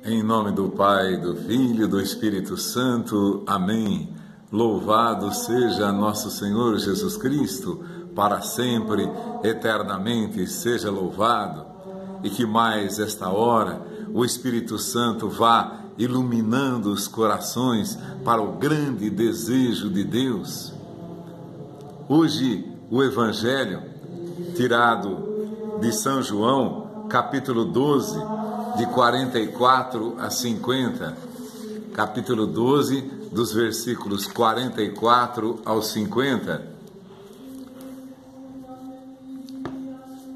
Em nome do Pai, do Filho e do Espírito Santo. Amém. Louvado seja nosso Senhor Jesus Cristo, para sempre, eternamente seja louvado. E que mais esta hora o Espírito Santo vá iluminando os corações para o grande desejo de Deus. Hoje o Evangelho, tirado de São João, capítulo 12, de 44 a 50, capítulo 12, dos versículos 44 ao 50.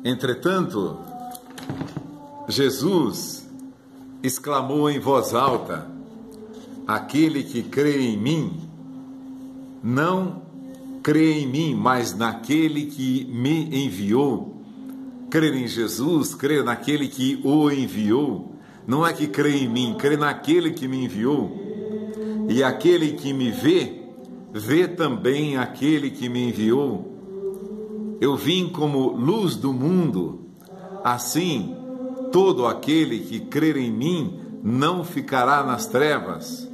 Entretanto, Jesus exclamou em voz alta: aquele que crê em mim, não crê em mim, mas naquele que me enviou. Crer em Jesus, crer naquele que o enviou, não é que crê em mim, crê naquele que me enviou. E aquele que me vê, vê também aquele que me enviou. Eu vim como luz do mundo, assim todo aquele que crer em mim não ficará nas trevas.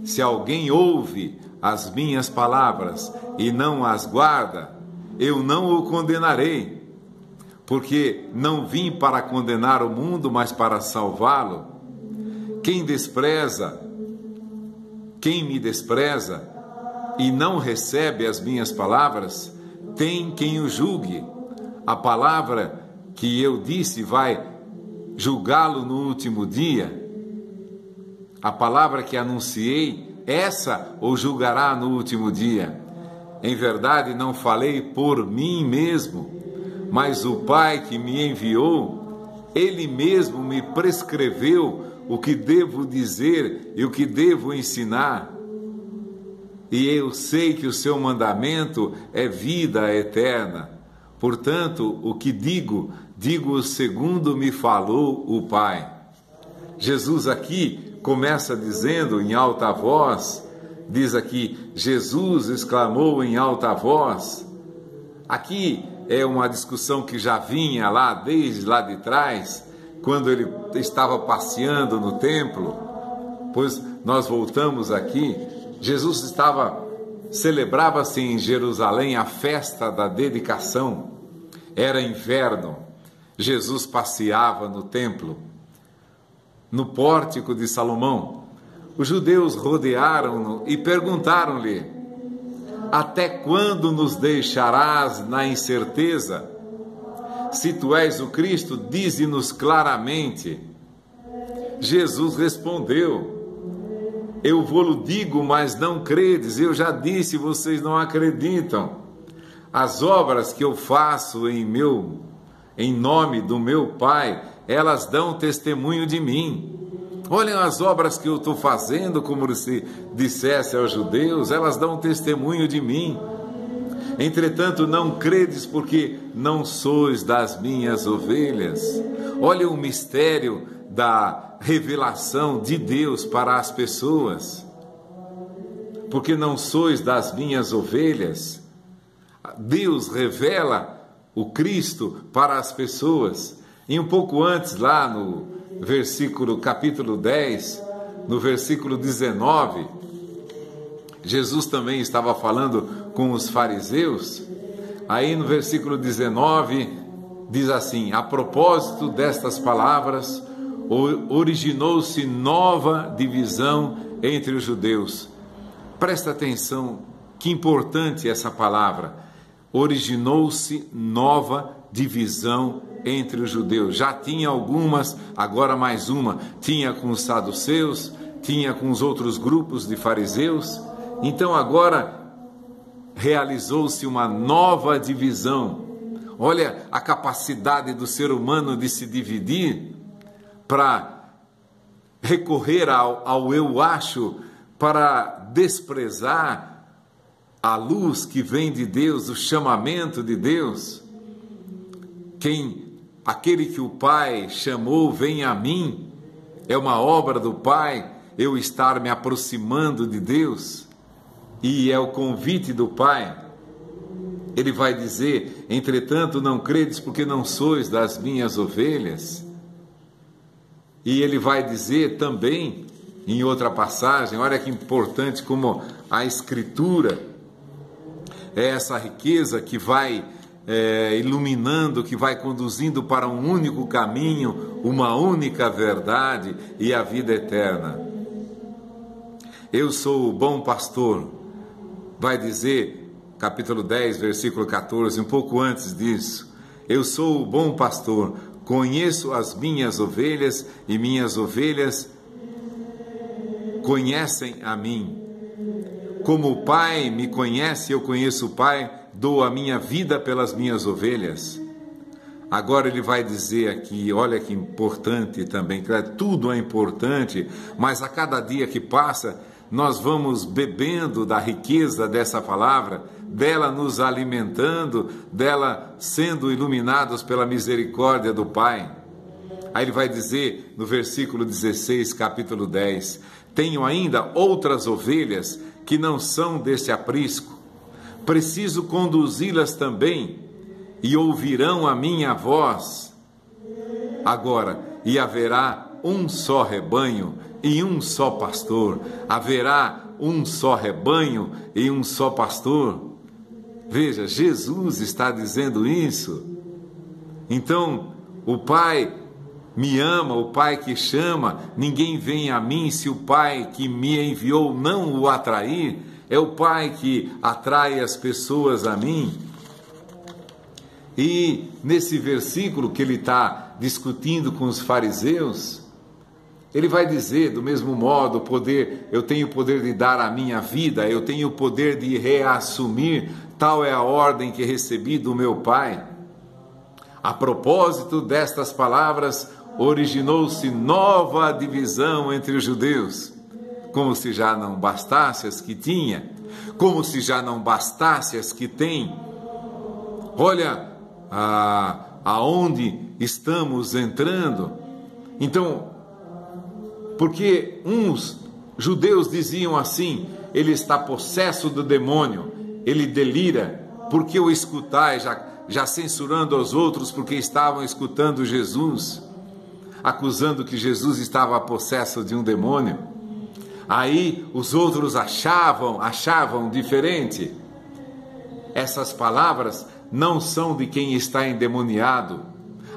Se alguém ouve as minhas palavras e não as guarda, eu não o condenarei. Porque não vim para condenar o mundo, mas para salvá-lo. Quem me despreza e não recebe as minhas palavras, tem quem o julgue. A palavra que eu disse vai julgá-lo no último dia. A palavra que anunciei, essa o julgará no último dia. Em verdade, não falei por mim mesmo, mas o Pai que me enviou, Ele mesmo me prescreveu o que devo dizer e o que devo ensinar. E eu sei que o seu mandamento é vida eterna. Portanto, o que digo segundo me falou o Pai. Jesus aqui começa dizendo em alta voz, diz aqui, Jesus exclamou em alta voz. Aqui é uma discussão que já vinha lá, desde lá de trás, quando ele estava passeando no templo. Pois nós voltamos aqui, Jesus celebrava-se em Jerusalém a festa da dedicação. Era inverno, Jesus passeava no templo, no pórtico de Salomão. Os judeus rodearam-no e perguntaram-lhe: até quando nos deixarás na incerteza? Se tu és o Cristo, dize-nos claramente. Jesus respondeu: eu vou-lo digo, mas não credes. Eu já disse, vocês não acreditam. As obras que eu faço em nome do meu Pai, elas dão testemunho de mim. Olhem as obras que eu estou fazendo, como se dissesse aos judeus, elas dão testemunho de mim. Entretanto, não credes porque não sois das minhas ovelhas. Olha o mistério da revelação de Deus para as pessoas. Porque não sois das minhas ovelhas. Deus revela o Cristo para as pessoas. E um pouco antes, lá no capítulo 10, no versículo 19, Jesus também estava falando com os fariseus. Aí no versículo 19 diz assim: a propósito destas palavras, originou-se nova divisão entre os judeus. Presta atenção, que importante essa palavra. Originou-se nova divisão entre os judeus. Já tinha algumas, agora mais uma. Tinha com os saduceus, tinha com os outros grupos de fariseus. Então agora realizou-se uma nova divisão. Olha a capacidade do ser humano de se dividir para recorrer ao eu acho, para desprezar a luz que vem de Deus, o chamamento de Deus. Aquele que o Pai chamou, vem a mim, é uma obra do Pai, eu estar me aproximando de Deus, e é o convite do Pai. Ele vai dizer: entretanto não credes porque não sois das minhas ovelhas. E ele vai dizer também, em outra passagem, olha que importante como a Escritura é essa riqueza que vai iluminando, que vai conduzindo para um único caminho, uma única verdade e a vida eterna. Eu sou o bom pastor, vai dizer, capítulo 10, versículo 14, um pouco antes disso. Eu sou o bom pastor, conheço as minhas ovelhas e minhas ovelhas conhecem a mim. Como o Pai me conhece, eu conheço o Pai, dou a minha vida pelas minhas ovelhas. Agora ele vai dizer aqui, olha que importante também, tudo é importante, mas a cada dia que passa, nós vamos bebendo da riqueza dessa palavra, dela nos alimentando, dela sendo iluminados pela misericórdia do Pai. Aí ele vai dizer no versículo 16, capítulo 10, tenho ainda outras ovelhas que não são desse aprisco, preciso conduzi-las também, e ouvirão a minha voz. Agora, e haverá um só rebanho e um só pastor. Haverá um só rebanho e um só pastor. Veja, Jesus está dizendo isso. Então, o Pai me ama, o Pai que chama, ninguém vem a mim se o Pai que me enviou não o atrair. É o Pai que atrai as pessoas a mim. E nesse versículo que ele está discutindo com os fariseus, ele vai dizer, do mesmo modo, eu tenho o poder de dar a minha vida, eu tenho o poder de reassumir, tal é a ordem que recebi do meu Pai. A propósito destas palavras, originou-se nova divisão entre os judeus, como se já não bastasse as que tinha, como se já não bastasse as que tem. Olha aonde estamos entrando. Então, porque uns judeus diziam assim, ele está possesso do demônio, ele delira, porque o escutai, já censurando aos outros porque estavam escutando Jesus, acusando que Jesus estava possesso de um demônio. Aí os outros achavam diferente. Essas palavras não são de quem está endemoniado.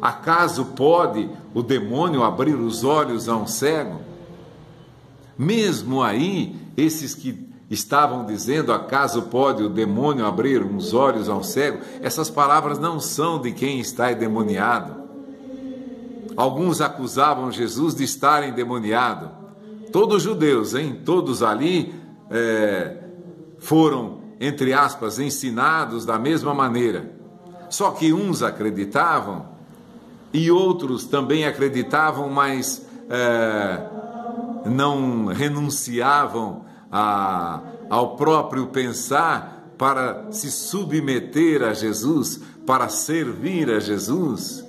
Acaso pode o demônio abrir os olhos a um cego? Mesmo aí, esses que estavam dizendo, acaso pode o demônio abrir os olhos a um cego? Essas palavras não são de quem está endemoniado. Alguns acusavam Jesus de estar endemoniado. Todos judeus, todos ali foram, entre aspas, ensinados da mesma maneira. Só que uns acreditavam e outros também acreditavam, mas não renunciavam ao próprio pensar para se submeter a Jesus, para servir a Jesus.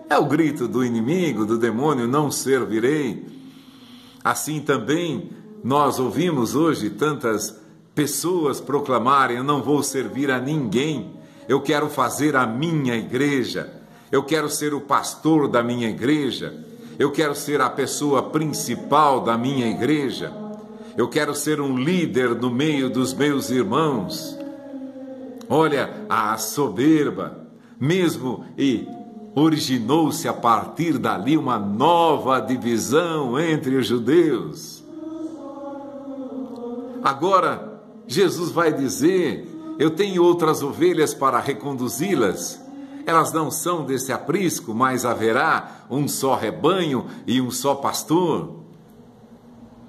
É o grito do inimigo, do demônio, não servirei. Assim também nós ouvimos hoje tantas pessoas proclamarem, eu não vou servir a ninguém, eu quero fazer a minha igreja, eu quero ser o pastor da minha igreja, eu quero ser a pessoa principal da minha igreja, eu quero ser um líder no meio dos meus irmãos. Olha a soberba, mesmo e originou-se a partir dali uma nova divisão entre os judeus. Agora, Jesus vai dizer, eu tenho outras ovelhas para reconduzi-las. Elas não são desse aprisco, mas haverá um só rebanho e um só pastor.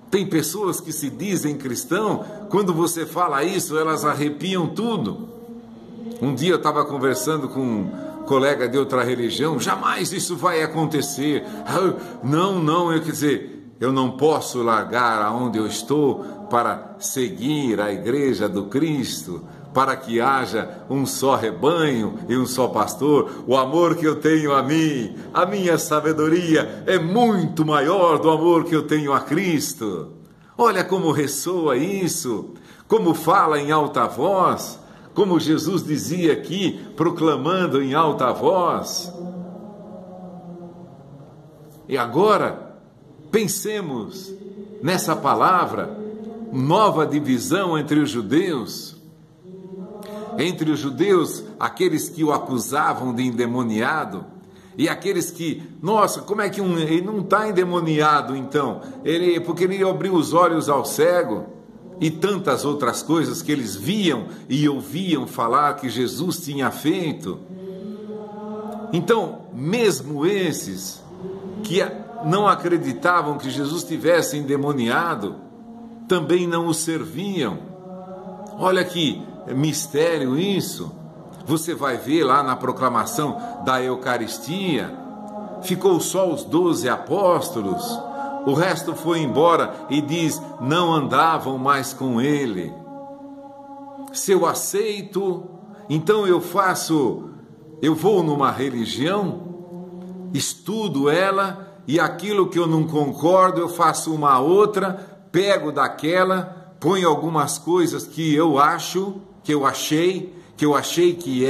Tem pessoas que se dizem cristão, quando você fala isso, elas arrepiam tudo. Um dia eu estava conversando com um colega de outra religião, jamais isso vai acontecer. Não, eu não posso largar aonde eu estou para seguir a igreja do Cristo, para que haja um só rebanho e um só pastor. O amor que eu tenho a mim, a minha sabedoria é muito maior do amor que eu tenho a Cristo. Olha como ressoa isso, como fala em alta voz, como Jesus dizia aqui, proclamando em alta voz. E agora, Pensemos nessa palavra, nova divisão entre os judeus. Entre os judeus, aqueles que o acusavam de endemoniado, e aqueles que, nossa, como é que ele não está endemoniado então? Porque ele abriu os olhos ao cego, e tantas outras coisas que eles viam e ouviam falar que Jesus tinha feito. Então, mesmo esses que não acreditavam que Jesus tivesse endemoniado, também não o serviam. Olha que mistério isso. Você vai ver lá na proclamação da Eucaristia, ficou só os 12 apóstolos, o resto foi embora e diz, não andavam mais com ele. Se eu aceito, então eu vou numa religião, estudo ela, e aquilo que eu não concordo, eu faço uma outra, pego daquela, ponho algumas coisas que eu achei que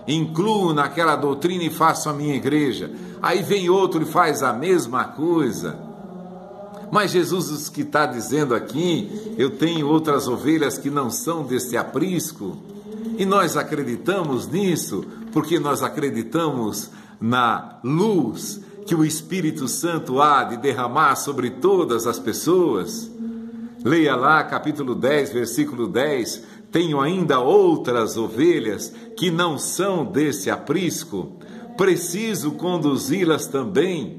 incluo naquela doutrina e faço a minha igreja. Aí vem outro e faz a mesma coisa. Mas Jesus que está dizendo aqui, eu tenho outras ovelhas que não são desse aprisco. E nós acreditamos nisso, porque nós acreditamos na luz que o Espírito Santo há de derramar sobre todas as pessoas. Leia lá, capítulo 10, versículo 10, tenho ainda outras ovelhas que não são desse aprisco, preciso conduzi-las também,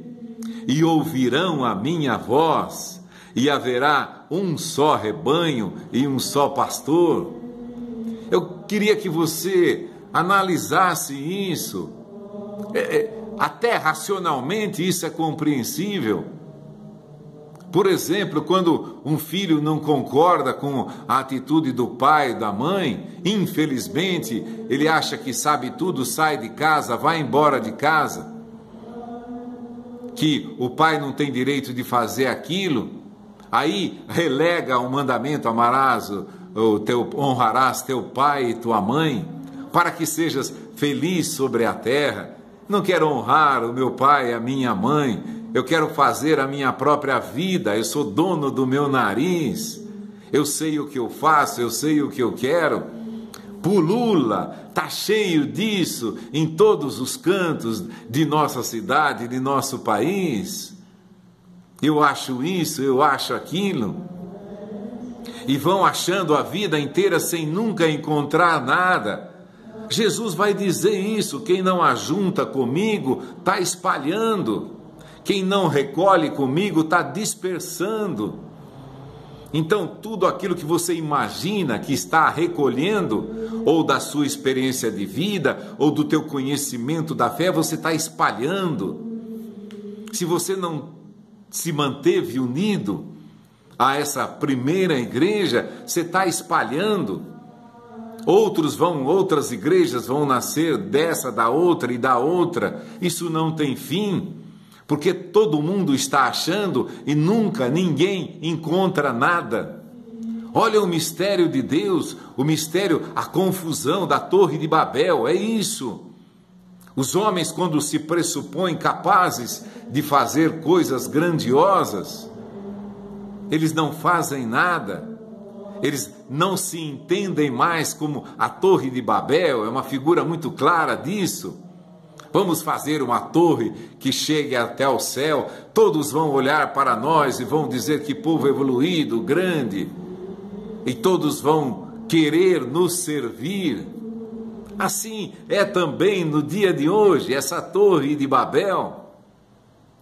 e ouvirão a minha voz, e haverá um só rebanho e um só pastor. Eu queria que você analisasse isso. Até racionalmente isso é compreensível. Por exemplo, quando um filho não concorda com a atitude do pai e da mãe, infelizmente, ele acha que sabe tudo, sai de casa, vai embora de casa, que o pai não tem direito de fazer aquilo, aí relega o mandamento, honrarás teu pai e tua mãe, para que sejas feliz sobre a terra. Não quero honrar o meu pai e a minha mãe, eu quero fazer a minha própria vida, eu sou dono do meu nariz, eu sei o que eu faço, eu sei o que eu quero. Pulula, está cheio disso em todos os cantos de nossa cidade, de nosso país. Eu acho isso, eu acho aquilo. E vão achando a vida inteira sem nunca encontrar nada. Jesus vai dizer isso, quem não ajunta comigo está espalhando. Quem não recolhe comigo está dispersando. Então, tudo aquilo que você imagina que está recolhendo, ou da sua experiência de vida, ou do teu conhecimento da fé, você está espalhando. Se você não se manteve unido a essa primeira igreja, você está espalhando. Outras igrejas vão nascer dessa, da outra e da outra. Isso não tem fim. Porque todo mundo está achando e nunca ninguém encontra nada. Olha o mistério de Deus, o mistério, a confusão da Torre de Babel, é isso. Os homens, quando se pressupõem capazes de fazer coisas grandiosas, eles não fazem nada. Eles não se entendem mais como a Torre de Babel, é uma figura muito clara disso. Vamos fazer uma torre que chegue até o céu, todos vão olhar para nós e vão dizer que povo evoluído, grande, e todos vão querer nos servir. Assim é também no dia de hoje, essa Torre de Babel.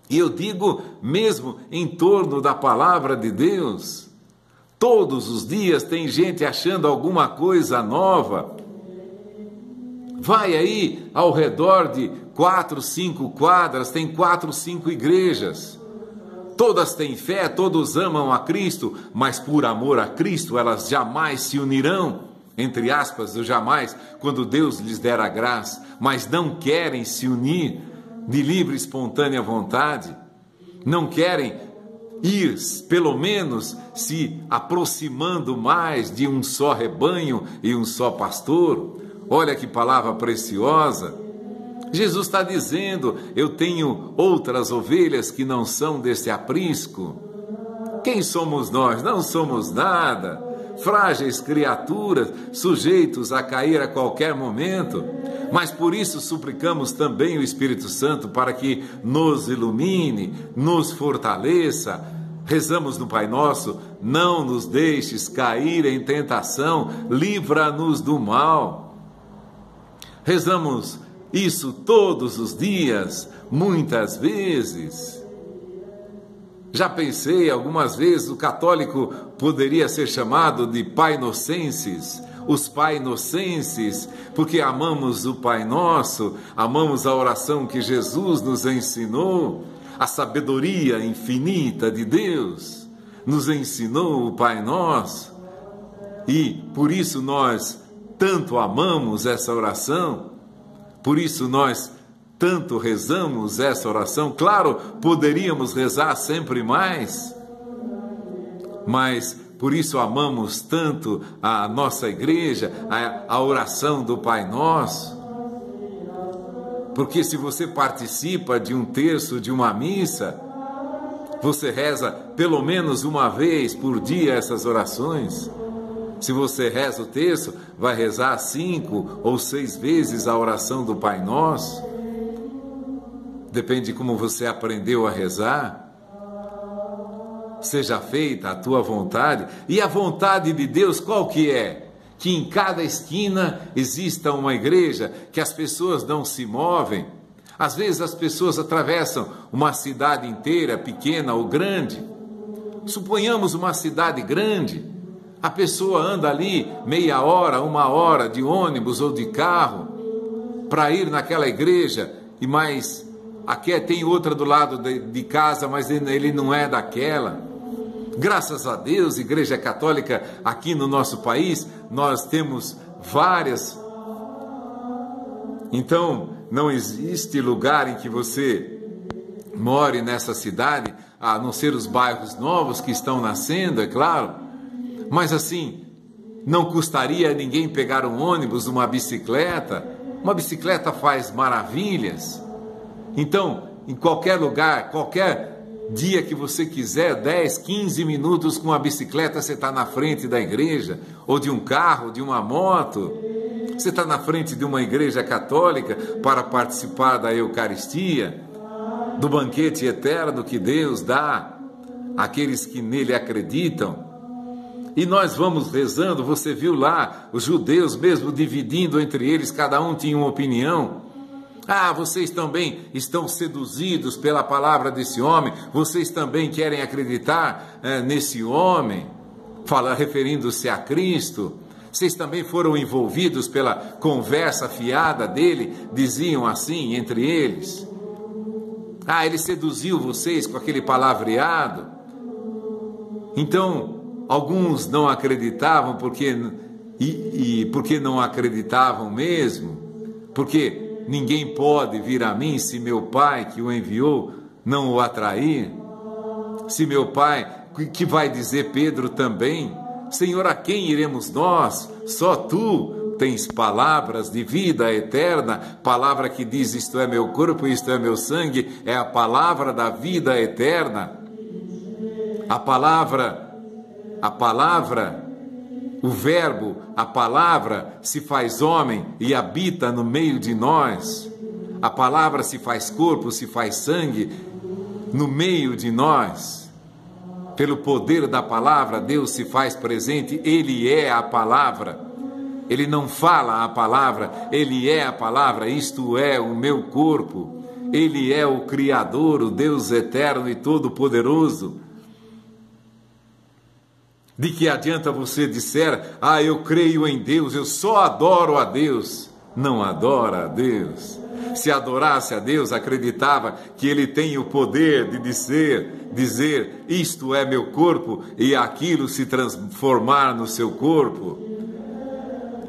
E eu digo mesmo em torno da palavra de Deus, todos os dias tem gente achando alguma coisa nova. Vai aí ao redor de 4, 5 quadras, tem 4, 5 igrejas. Todas têm fé, todos amam a Cristo, mas por amor a Cristo elas jamais se unirão, entre aspas, o jamais, quando Deus lhes der a graça, mas não querem se unir de livre e espontânea vontade, não querem ir, pelo menos, se aproximando mais de um só rebanho e um só pastor. Olha que palavra preciosa. Jesus está dizendo: eu tenho outras ovelhas que não são desse aprisco. Quem somos nós? Não somos nada. Frágeis criaturas, sujeitos a cair a qualquer momento. Mas por isso suplicamos também o Espírito Santo para que nos ilumine, nos fortaleça. Rezamos no Pai Nosso: não nos deixes cair em tentação, livra-nos do mal. Rezamos isso todos os dias, muitas vezes. Já pensei algumas vezes, o católico poderia ser chamado de painocenses, os painocenses, porque amamos o Pai Nosso, amamos a oração que Jesus nos ensinou, a sabedoria infinita de Deus nos ensinou o Pai Nosso, e por isso nós tanto amamos essa oração, por isso nós tanto rezamos essa oração. Claro, poderíamos rezar sempre mais, mas por isso amamos tanto a nossa igreja, a oração do Pai Nosso. Porque se você participa de um terço de uma missa, você reza pelo menos uma vez por dia essas orações. Se você reza o terço, vai rezar 5 ou 6 vezes a oração do Pai Nosso. Depende de como você aprendeu a rezar. Seja feita a tua vontade. E a vontade de Deus qual que é? Que em cada esquina exista uma igreja, que as pessoas não se movem. Às vezes as pessoas atravessam uma cidade inteira, pequena ou grande. Suponhamos uma cidade grande. A pessoa anda ali meia hora, 1 hora de ônibus ou de carro para ir naquela igreja, e mais aqui tem outra do lado de casa, mas ele não é daquela. Graças a Deus, Igreja Católica aqui no nosso país, nós temos várias. Então, não existe lugar em que você more nessa cidade, a não ser os bairros novos que estão nascendo, é claro. Mas assim, não custaria a ninguém pegar um ônibus, uma bicicleta. Uma bicicleta faz maravilhas. Então, em qualquer lugar, qualquer dia que você quiser, 10, 15 minutos com a bicicleta, você está na frente da igreja, ou de um carro, de uma moto. Você está na frente de uma igreja católica para participar da Eucaristia, do banquete eterno que Deus dá àqueles que nele acreditam. E nós vamos rezando. Você viu lá, os judeus mesmo dividindo entre eles, cada um tinha uma opinião. Ah, vocês também estão seduzidos pela palavra desse homem, vocês também querem acreditar nesse homem, referindo-se a Cristo. Vocês também foram envolvidos pela conversa fiada dele, diziam assim entre eles. Ah, ele seduziu vocês com aquele palavreado. Então, alguns não acreditavam porque não acreditavam mesmo, porque ninguém pode vir a mim se meu Pai que o enviou não o atrair. Se meu Pai, que vai dizer Pedro também, Senhor, a quem iremos nós? Só Tu tens palavras de vida eterna, palavra que diz isto é meu corpo, isto é meu sangue, é a palavra da vida eterna. A palavra, o verbo, a palavra se faz homem e habita no meio de nós. A palavra se faz corpo, se faz sangue no meio de nós. Pelo poder da palavra, Deus se faz presente. Ele é a palavra. Ele não fala a palavra, Ele é a palavra. Isto é o meu corpo. Ele é o Criador, o Deus eterno e todo-poderoso. De que adianta você dizer, eu creio em Deus, eu só adoro a Deus? Não adora a Deus. Se adorasse a Deus, acreditava que Ele tem o poder de dizer, isto é meu corpo, e aquilo se transformar no seu corpo.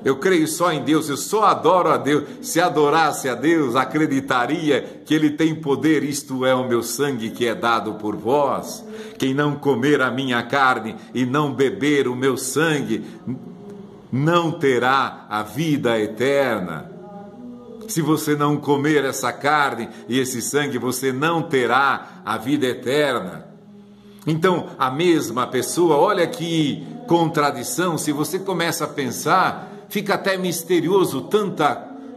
Eu creio só em Deus, eu só adoro a Deus. Se adorasse a Deus, acreditaria que Ele tem poder, isto é o meu sangue que é dado por vós. Quem não comer a minha carne e não beber o meu sangue, não terá a vida eterna. Se você não comer essa carne e esse sangue, você não terá a vida eterna. Então, a mesma pessoa, olha que contradição, se você começa a pensar, fica até misterioso tanta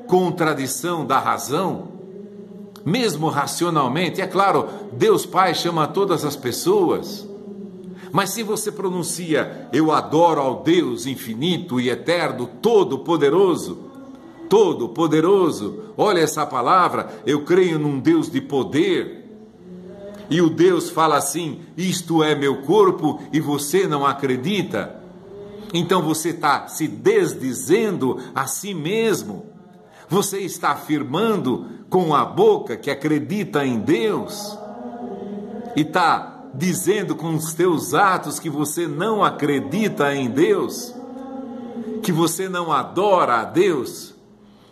contradição da razão, mesmo racionalmente. É claro, Deus Pai chama todas as pessoas, mas se você pronuncia, eu adoro ao Deus infinito e eterno, todo-poderoso, olha essa palavra, eu creio num Deus de poder, e o Deus fala assim, isto é meu corpo, e você não acredita, então você está se desdizendo a si mesmo, você está afirmando com a boca que acredita em Deus, e está dizendo com os teus atos que você não acredita em Deus, que você não adora a Deus,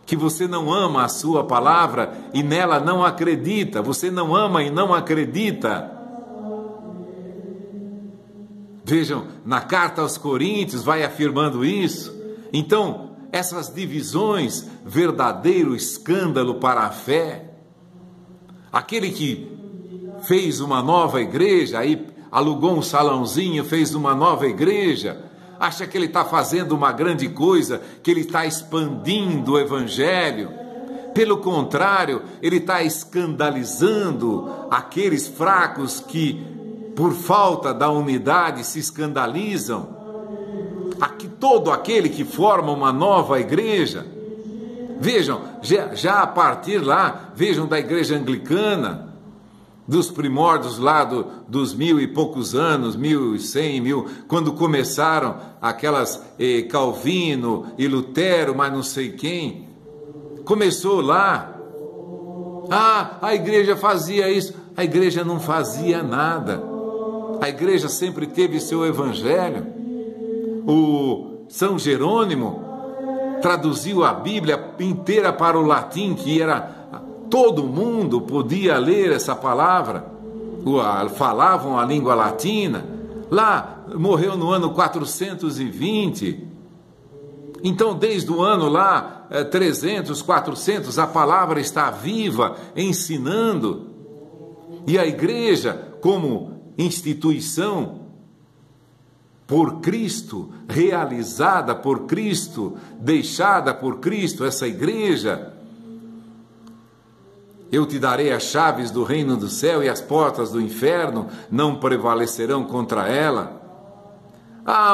que você não ama a sua palavra e nela não acredita, você não ama e não acredita. Vejam, na carta aos Coríntios vai afirmando isso. Então, essas divisões, verdadeiro escândalo para a fé. Aquele que fez uma nova igreja, aí alugou um salãozinho, fez uma nova igreja, acha que ele está fazendo uma grande coisa, que ele está expandindo o evangelho. Pelo contrário, ele está escandalizando aqueles fracos que, por falta da unidade, se escandalizam. Todo aquele que forma uma nova igreja, vejam, já a partir lá, vejam da igreja anglicana, dos primórdios lá dos 1000 e poucos anos, 1100, 1000, quando começaram aquelas Calvino e Lutero, mas não sei quem, começou lá, a igreja fazia isso, a igreja não fazia nada, a igreja sempre teve seu evangelho. O São Jerônimo traduziu a Bíblia inteira para o latim, que era... Todo mundo podia ler essa palavra, falavam a língua latina. Lá, morreu no ano 420. Então, desde o ano lá, 300, 400, a palavra está viva, ensinando. E a igreja, como instituição, por Cristo, realizada por Cristo, deixada por Cristo, essa igreja... Eu te darei as chaves do reino do céu e as portas do inferno não prevalecerão contra ela.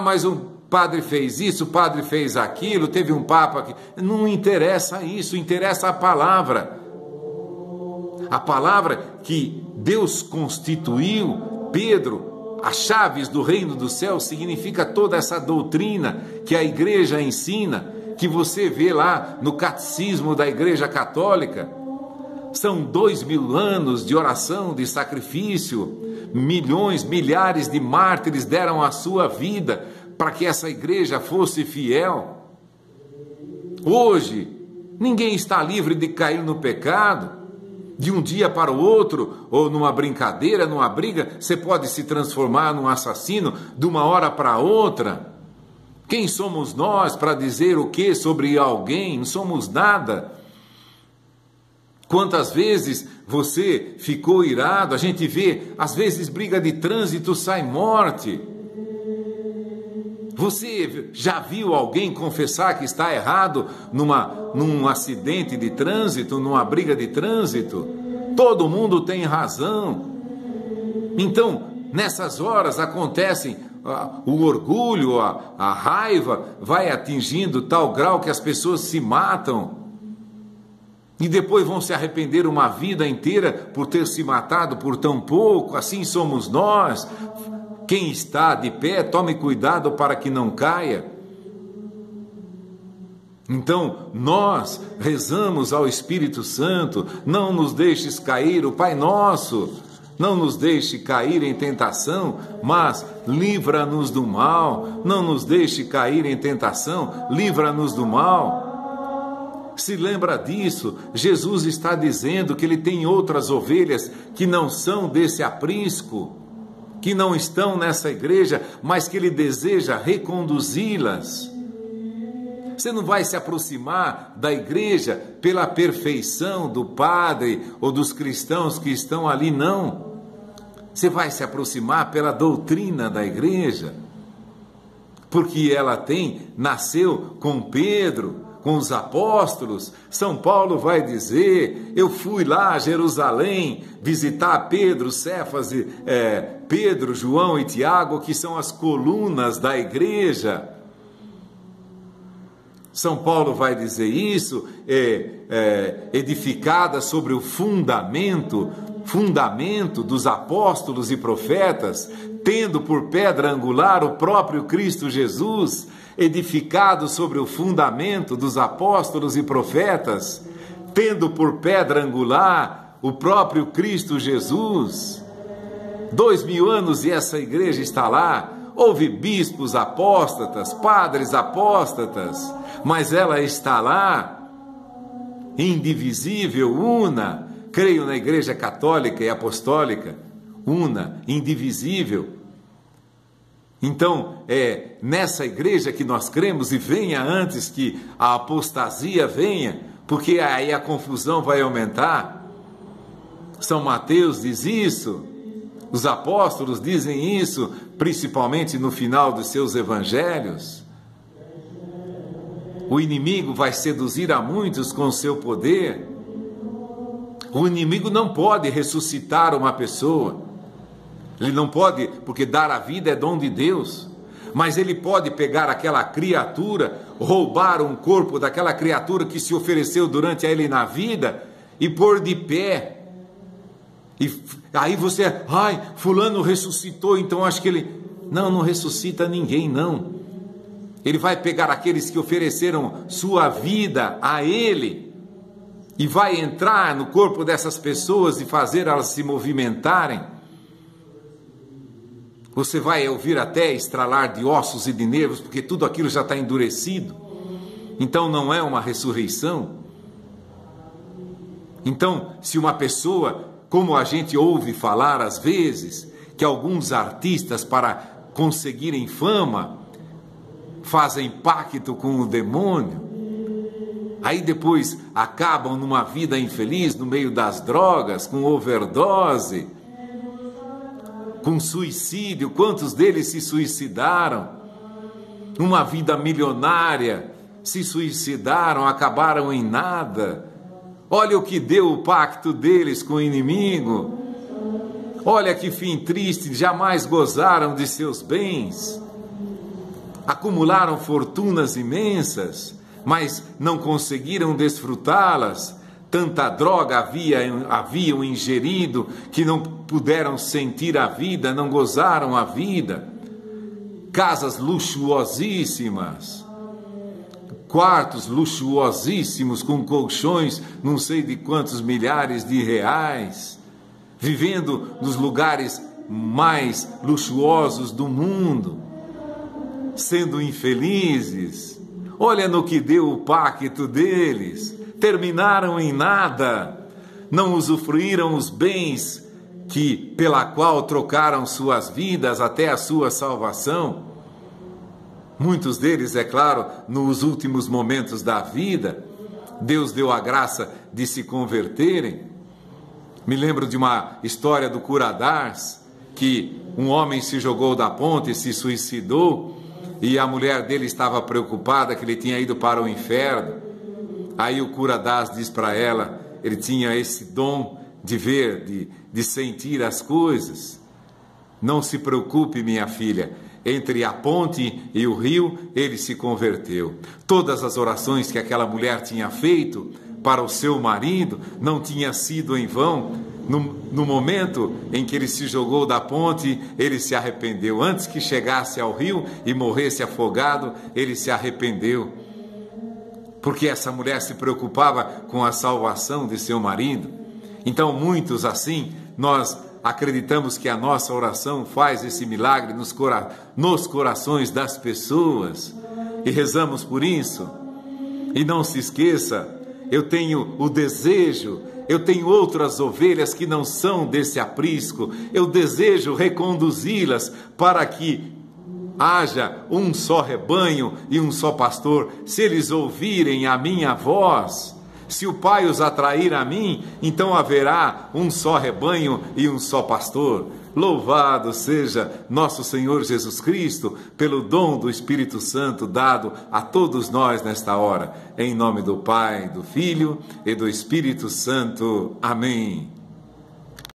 Mas um padre fez isso, o padre fez aquilo, teve um papa que... Não interessa isso, interessa a palavra. A palavra que Deus constituiu, Pedro, as chaves do reino do céu significa toda essa doutrina que a igreja ensina, que você vê lá no catecismo da Igreja Católica. São 2000 anos de oração, de sacrifício, milhões, milhares de mártires deram a sua vida para que essa igreja fosse fiel. Hoje, ninguém está livre de cair no pecado. De um dia para o outro, ou numa brincadeira, numa briga, você pode se transformar num assassino de uma hora para outra. Quem somos nós para dizer o que sobre alguém? Não somos nada. Quantas vezes você ficou irado? A gente vê, às vezes, briga de trânsito, sai morte. Você já viu alguém confessar que está errado num acidente de trânsito, numa briga de trânsito? Todo mundo tem razão. Então, nessas horas acontecem o orgulho, a raiva, vai atingindo tal grau que as pessoas se matam. E depois vão se arrepender uma vida inteira por ter se matado por tão pouco. Assim somos nós. Quem está de pé, tome cuidado para que não caia. Então, nós rezamos ao Espírito Santo, não nos deixes cair, o Pai Nosso, não nos deixe cair em tentação, mas livra-nos do mal. Não nos deixe cair em tentação, livra-nos do mal. Se lembra disso, Jesus está dizendo que ele tem outras ovelhas que não são desse aprisco, que não estão nessa igreja, mas que ele deseja reconduzi-las. Você não vai se aproximar da igreja pela perfeição do padre ou dos cristãos que estão ali, não. Você vai se aproximar pela doutrina da igreja, porque ela nasceu com Pedro, com os apóstolos. São Paulo vai dizer: eu fui lá a Jerusalém visitar Pedro, Cefas, Pedro, João e Tiago, que são as colunas da igreja. São Paulo vai dizer isso, edificada sobre o fundamento dos apóstolos e profetas, tendo por pedra angular o próprio Cristo Jesus, edificado sobre o fundamento dos apóstolos e profetas, tendo por pedra angular o próprio Cristo Jesus. 2000 anos e essa igreja está lá. Houve bispos apóstatas, padres apóstatas, mas ela está lá, indivisível, una. Creio na igreja católica e apostólica, una, indivisível. Então, é nessa igreja que nós cremos, e venha antes que a apostasia venha, porque aí a confusão vai aumentar. São Mateus diz isso, os apóstolos dizem isso, principalmente no final dos seus evangelhos. O inimigo vai seduzir a muitos com o seu poder. O inimigo não pode ressuscitar uma pessoa. Ele não pode, porque dar a vida é dom de Deus. Mas ele pode pegar aquela criatura, roubar um corpo daquela criatura que se ofereceu durante a ele na vida e pôr de pé. E aí você, fulano ressuscitou, então acho que ele... Não ressuscita ninguém, não. Ele vai pegar aqueles que ofereceram sua vida a ele e vai entrar no corpo dessas pessoas e fazer elas se movimentarem. Você vai ouvir até estralar de ossos e de nervos, porque tudo aquilo já está endurecido. Então não é uma ressurreição. Então, se uma pessoa, como a gente ouve falar às vezes, que alguns artistas, para conseguirem fama, fazem pacto com o demônio, aí depois acabam numa vida infeliz, no meio das drogas, com overdose, com suicídio. Quantos deles se suicidaram? Uma vida milionária, se suicidaram, acabaram em nada. Olha o que deu o pacto deles com o inimigo. Olha que fim triste, jamais gozaram de seus bens. Acumularam fortunas imensas, mas não conseguiram desfrutá-las. Tanta droga haviam ingerido que não puderam sentir a vida, não gozaram a vida. Casas luxuosíssimas, quartos luxuosíssimos com colchões, não sei de quantos milhares de reais, vivendo nos lugares mais luxuosos do mundo, sendo infelizes. Olha no que deu o pacto deles. Terminaram em nada, não usufruíram os bens pela qual trocaram suas vidas até a sua salvação. Muitos deles, é claro, nos últimos momentos da vida, Deus deu a graça de se converterem. Me lembro de uma história do Curadars, que um homem se jogou da ponte e se suicidou, e a mulher dele estava preocupada que ele tinha ido para o inferno. Aí o Curadars diz para ela, ele tinha esse dom de ver, de sentir as coisas. Não se preocupe, minha filha, entre a ponte e o rio, ele se converteu. Todas as orações que aquela mulher tinha feito para o seu marido não tinha sido em vão. No momento em que ele se jogou da ponte, ele se arrependeu. Antes que chegasse ao rio e morresse afogado, ele se arrependeu. Porque essa mulher se preocupava com a salvação de seu marido. Então, muitos assim, nós acreditamos que a nossa oração faz esse milagre nos corações das pessoas e rezamos por isso. E não se esqueça, eu tenho o desejo, eu tenho outras ovelhas que não são desse aprisco, eu desejo reconduzi-las para que haja um só rebanho e um só pastor, se eles ouvirem a minha voz, se o Pai os atrair a mim, então haverá um só rebanho e um só pastor. Louvado seja nosso Senhor Jesus Cristo pelo dom do Espírito Santo dado a todos nós nesta hora. Em nome do Pai, do Filho e do Espírito Santo. Amém.